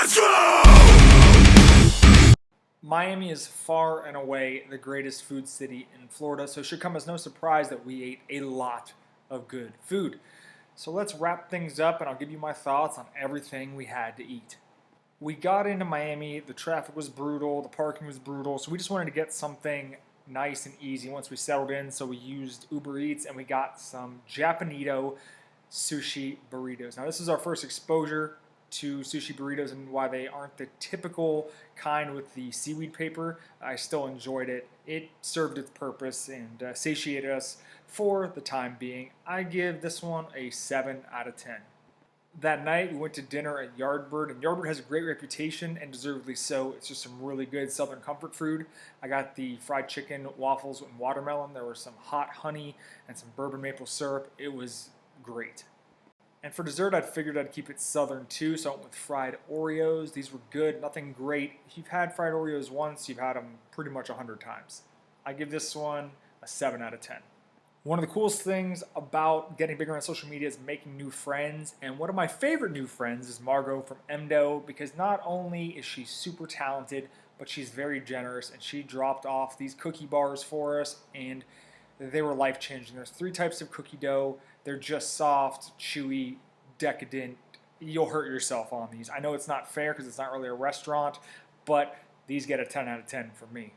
Let's go! Miami is far and away the greatest food city in Florida, so it should come as no surprise that we ate a lot of good food. So let's wrap things up and I'll give you my thoughts on everything we had to eat. We got into Miami, the traffic was brutal, the parking was brutal, so we just wanted to get something nice and easy once we settled in, so we used Uber Eats and we got some Japanito sushi burritos. Now this is our first exposure to sushi burritos and why they aren't the typical kind with the seaweed paper. I still enjoyed it. It served its purpose and satiated us for the time being. I give this one a 7 out of 10. That night we went to dinner at Yardbird, and Yardbird has a great reputation, and deservedly so. It's just some really good Southern comfort food. I got the fried chicken waffles with watermelon. There was some hot honey and some bourbon maple syrup. It was great. And for dessert, I figured I'd keep it Southern too, so I went with fried Oreos. These were good, nothing great. If you've had fried Oreos once, you've had them pretty much 100 times. I give this one a 7 out of 10. One of the coolest things about getting bigger on social media is making new friends, and one of my favorite new friends is Margot from Emdo, because not only is she super talented, but she's very generous, and she dropped off these cookie bars for us, and they were life-changing. There's 3 types of cookie dough. They're just soft, chewy, decadent. You'll hurt yourself on these. I know it's not fair because it's not really a restaurant, but these get a 10 out of 10 for me.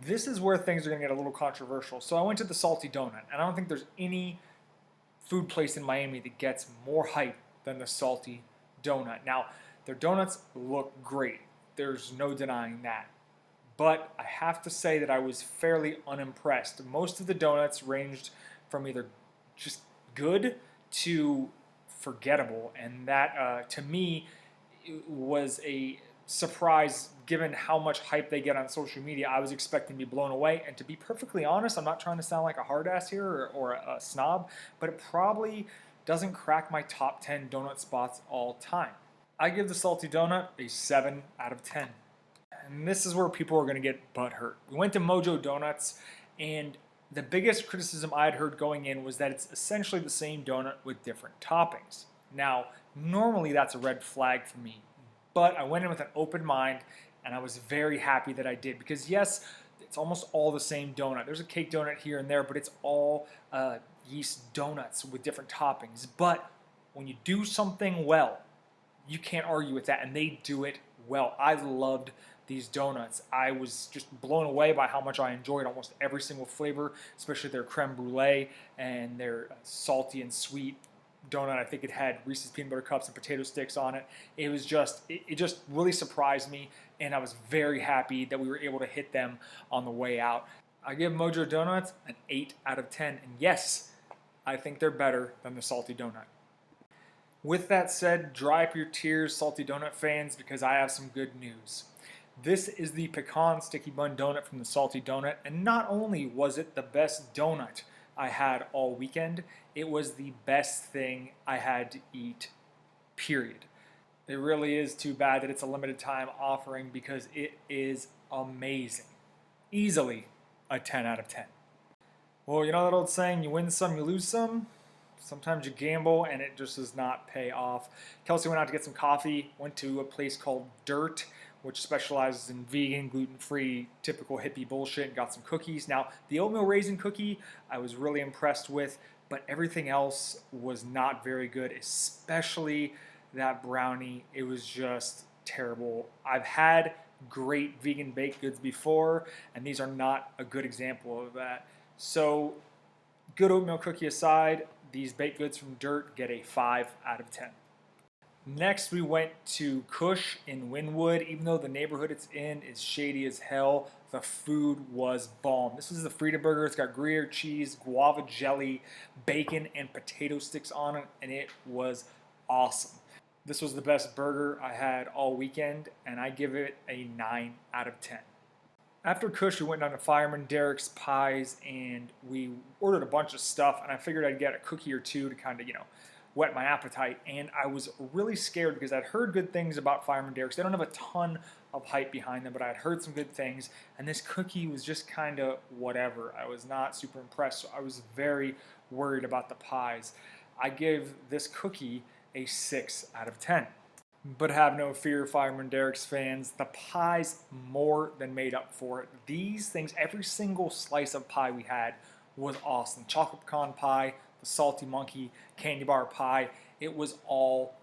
This is where things are going to get a little controversial. So I went to the Salty Doughnut, and I don't think there's any food place in Miami that gets more hype than the Salty Doughnut. Now, their donuts look great. There's no denying that. But I have to say that I was fairly unimpressed. Most of the donuts ranged from either just good to forgettable, and that to me was a surprise given how much hype they get on social media. I was expecting to be blown away, and to be perfectly honest, I'm not trying to sound like a hard ass here or a snob, but it probably doesn't crack my top 10 donut spots all time. I give the Salty Doughnut a 7 out of 10. And this is where people are going to get butthurt. We went to Mojo Donuts, and the biggest criticism I had heard going in was that it's essentially the same donut with different toppings. Now, normally that's a red flag for me, but I went in with an open mind, and I was very happy that I did, because yes, it's almost all the same donut. There's a cake donut here and there, but it's all yeast donuts with different toppings. But when you do something well, you can't argue with that, and they do it well. I loved these donuts. I was just blown away by how much I enjoyed almost every single flavor, especially their creme brulee and their salty and sweet donut. I think it had Reese's peanut butter cups and potato sticks on it. It was just, it just really surprised me, and I was very happy that we were able to hit them on the way out. I give Mojo Donuts an 8 out of 10, and yes, I think they're better than the Salty Doughnut. With that said, dry up your tears, Salty Doughnut fans, because I have some good news. This is the pecan sticky bun donut from the Salty Doughnut, and not only was it the best donut I had all weekend, it was the best thing I had to eat, period. It really is too bad that it's a limited time offering, because it is amazing. Easily a 10 out of 10. Well, you know that old saying, you win some, you lose some? Sometimes you gamble and it just does not pay off. Kelsey went out to get some coffee, went to a place called Dirt, which specializes in vegan, gluten-free, typical hippie bullshit, and got some cookies. Now, the oatmeal raisin cookie I was really impressed with, but everything else was not very good, especially that brownie. It was just terrible. I've had great vegan baked goods before, and these are not a good example of that. So, good oatmeal cookie aside, these baked goods from Dirt get a 5 out of 10. Next, we went to Kush in Wynwood. Even though the neighborhood it's in is shady as hell, the food was bomb. This is the Frita burger. It's got Gruyere cheese, guava jelly, bacon, and potato sticks on it, and it was awesome. This was the best burger I had all weekend, and I give it a 9 out of 10. After Kush, we went down to Fireman Derek's Pies, and we ordered a bunch of stuff, and I figured I'd get a cookie or two to kind of, whet my appetite. And I was really scared because I'd heard good things about Fireman Derek's. They don't have a ton of hype behind them, but I had heard some good things, and this cookie was just kind of whatever. I was not super impressed, so I was very worried about the pies. I give this cookie a 6 out of 10. But have no fear, Fireman Derek's fans. The pies more than made up for it. These things, every single slice of pie we had was awesome. Chocolate pecan pie, the salty monkey, candy bar pie. It was all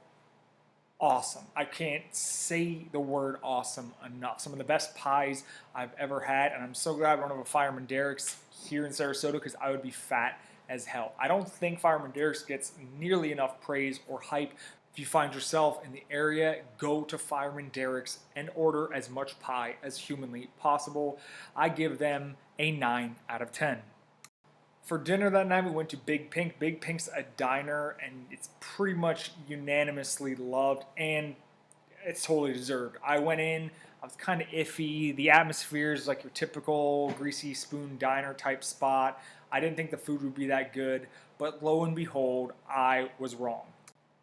awesome. I can't say the word awesome enough. Some of the best pies I've ever had, and I'm so glad we don't have a Fireman Derek's here in Sarasota because I would be fat as hell. I don't think Fireman Derek's gets nearly enough praise or hype. If you find yourself in the area, go to Fireman Derek's and order as much pie as humanly possible. I give them a 9 out of 10. For dinner that night, we went to Big Pink. Big Pink's a diner, and it's pretty much unanimously loved, and it's totally deserved. I went in, I was kind of iffy. The atmosphere is like your typical greasy spoon diner type spot. I didn't think the food would be that good, but lo and behold, I was wrong.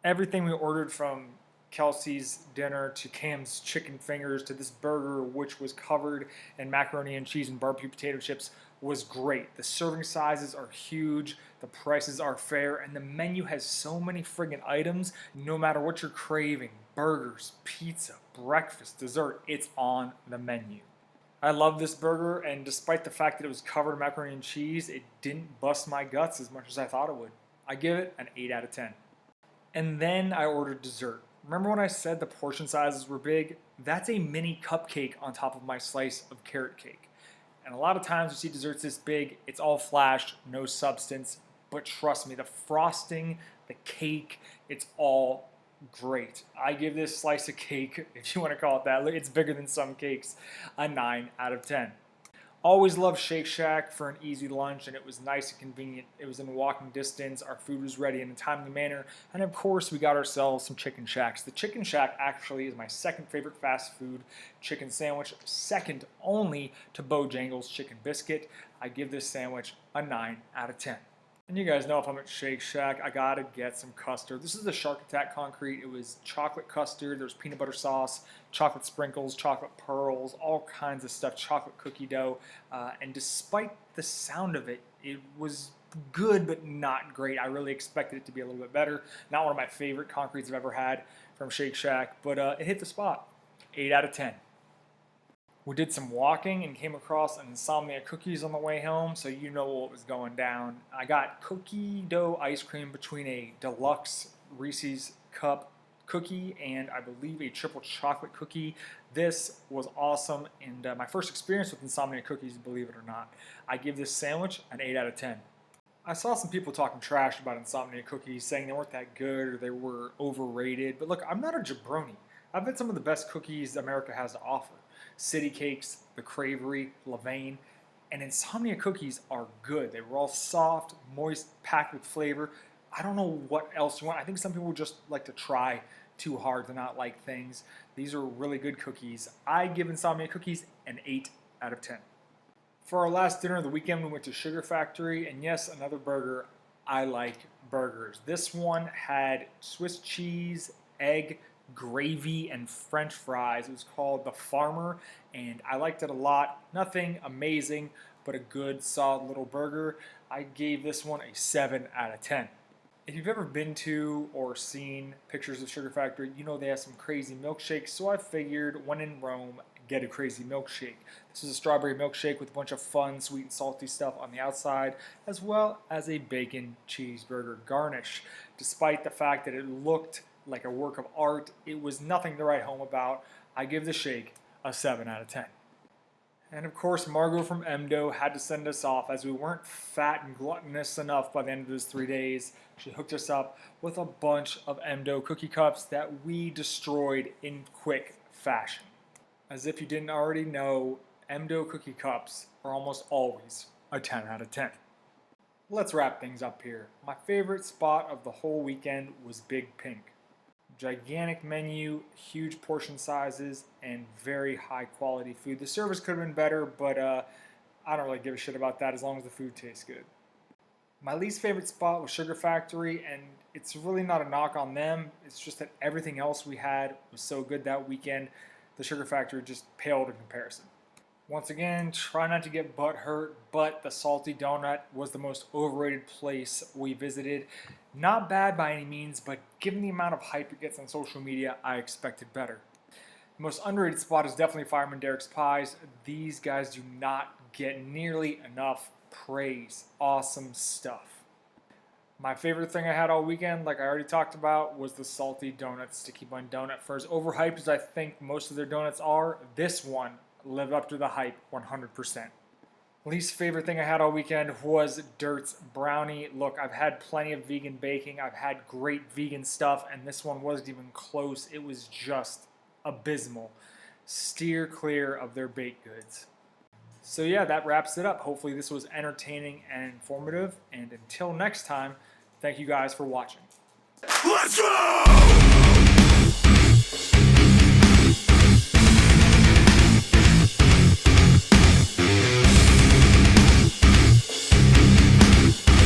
Everything we ordered, from Kelsey's dinner to Cam's chicken fingers to this burger, which was covered in macaroni and cheese and barbecue potato chips, was great. The serving sizes are huge, the prices are fair, and the menu has so many friggin' items. No matter what you're craving, burgers, pizza, breakfast, dessert, it's on the menu. I love this burger, and despite the fact that it was covered in macaroni and cheese, it didn't bust my guts as much as I thought it would. I give it an 8 out of 10. And then I ordered dessert. Remember when I said the portion sizes were big? That's a mini cupcake on top of my slice of carrot cake. And a lot of times you see desserts this big, it's all flash, no substance. But trust me, the frosting, the cake, it's all great. I give this slice of cake, if you want to call it that, it's bigger than some cakes, a 9 out of 10. Always loved Shake Shack for an easy lunch, and it was nice and convenient. It was in walking distance, our food was ready in a timely manner, and of course we got ourselves some Chicken Shacks. The Chicken Shack actually is my second favorite fast food chicken sandwich, second only to Bojangles Chicken Biscuit. I give this sandwich a 9 out of 10. And you guys know if I'm at Shake Shack, I gotta get some custard. This is the Shark Attack Concrete. It was chocolate custard, there's peanut butter sauce, chocolate sprinkles, chocolate pearls, all kinds of stuff, chocolate cookie dough. And despite the sound of it, it was good but not great. I really expected it to be a little bit better. Not one of my favorite concretes I've ever had from Shake Shack, but it hit the spot. 8 out of 10. We did some walking and came across an Insomnia cookies on the way home, so you know what was going down. I got cookie dough ice cream between a deluxe Reese's cup cookie and I believe a triple chocolate cookie. This was awesome, and my first experience with Insomnia cookies, believe it or not. I give this sandwich an 8 out of 10. I saw some people talking trash about Insomnia cookies, saying they weren't that good or they were overrated, but look, I'm not a jabroni. I've had some of the best cookies America has to offer. City Cakes, The Cravery, Levain, and Insomnia cookies are good. They were all soft, moist, packed with flavor. I don't know what else you want. I think some people just like to try too hard to not like things. These are really good cookies. I give Insomnia cookies an 8 out of 10. For our last dinner of the weekend, we went to Sugar Factory, and yes, another burger. I like burgers. This one had Swiss cheese, egg, gravy, and French fries. It was called The Farmer, and I liked it a lot. Nothing amazing, but a good, solid little burger. I gave this one a 7 out of 10. If you've ever been to or seen pictures of Sugar Factory, you know they have some crazy milkshakes, so I figured when in Rome, get a crazy milkshake. This is a strawberry milkshake with a bunch of fun, sweet and salty stuff on the outside, as well as a bacon cheeseburger garnish. Despite the fact that it looked like a work of art, it was nothing to write home about. I give the shake a 7 out of 10. And of course, Margot from Emdo had to send us off as we weren't fat and gluttonous enough by the end of those 3 days. She hooked us up with a bunch of Emdo cookie cups that we destroyed in quick fashion. As if you didn't already know, Emdo cookie cups are almost always a 10 out of 10. Let's wrap things up here. My favorite spot of the whole weekend was Big Pink. Gigantic menu, huge portion sizes, and very high quality food. The service could have been better, but I don't really give a shit about that as long as the food tastes good. My least favorite spot was Sugar Factory, and it's really not a knock on them. It's just that everything else we had was so good that weekend. The Sugar Factory just paled in comparison. Once again, try not to get butt hurt, but the Salty Doughnut was the most overrated place we visited. Not bad by any means, but given the amount of hype it gets on social media, I expected better. The most underrated spot is definitely Fireman Derek's Pies. These guys do not get nearly enough praise. Awesome stuff. My favorite thing I had all weekend, like I already talked about, was the salty Doughnut sticky bun donut. For as overhyped as I think most of their donuts are, this one lived up to the hype 100%. Least favorite thing I had all weekend was Dirt's brownie. Look, I've had plenty of vegan baking. I've had great vegan stuff, and this one wasn't even close. It was just abysmal. Steer clear of their baked goods. So yeah, that wraps it up. Hopefully this was entertaining and informative. And until next time, thank you guys for watching. Let's go!